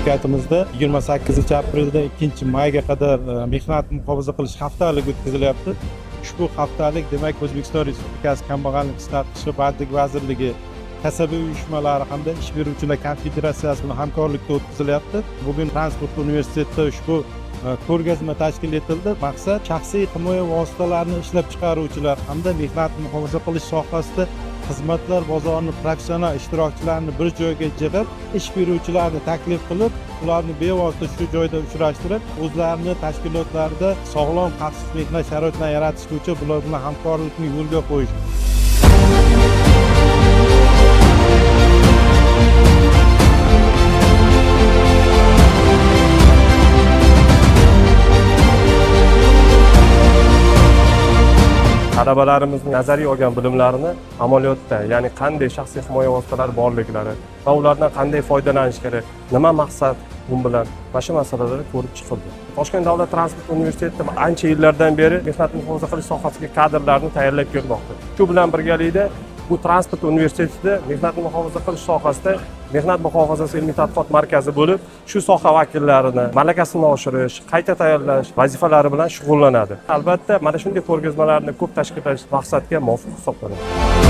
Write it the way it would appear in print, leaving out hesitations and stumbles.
mamlakatimizda 28-apreldan 2-mayga qadar mehnat muhofaza qilish haftaligi o'tkazilyapti. Ushbu haftalik demak O'zbekiston Respublikasi Kambag'allik qisqartirish va bandlik vazirligi, kasaba uyushmalari hamda ish beruvchilar konfederatsiyasi bilan hamkorlikda o'tkazilyapti. Bugun Transport universitetida ushbu ko'rgazma tashkil etildi. Maqsad shaxsiy himoya vositalarini ishlab chiqaruvchilar hamda mehnat muhofaza qilish sohasida xizmatlar bozorini professional ishtirokchilarini bir joyga yig'ib, ish beruvchilarni taklif qilib, ularni bevosita shu joyda uchrashtirib, o'zlarini tashkilotlarida sog'lom, xavfsiz mehnat sharoitlarini yaratish bo'yicha bular bilan hamkorlikni yo'lga qo'yish. Talabalarimizning nazariy olgan bilimlarini amaliyotda, ya'ni qanday shaxsiy himoya vositalari borliklari va ulardan qanday foydalanish kerak, nima maqsad bu bilan mana shu masalalar ko'rib chiqildi. Toshkent davlat transport universitetida ancha yillardan beri mehnat muhofaza qilish sohasiga kadrlarni tayyorlab kelmoqda. Shu bilan birgalikda bu transport universitetida mehnat muhofaza qilish sohasida mehnat muhofazasi ilmiy tadqiqot markazi bo'lib, shu soha vakillarini malakasini oshirish, qayta tayyorlash vazifalari bilan shug'ullanadi. Albatta, mana shunday ko'rgazmalarni ko'p tashkil qilish maqsadga muvofiq hisoblanadi.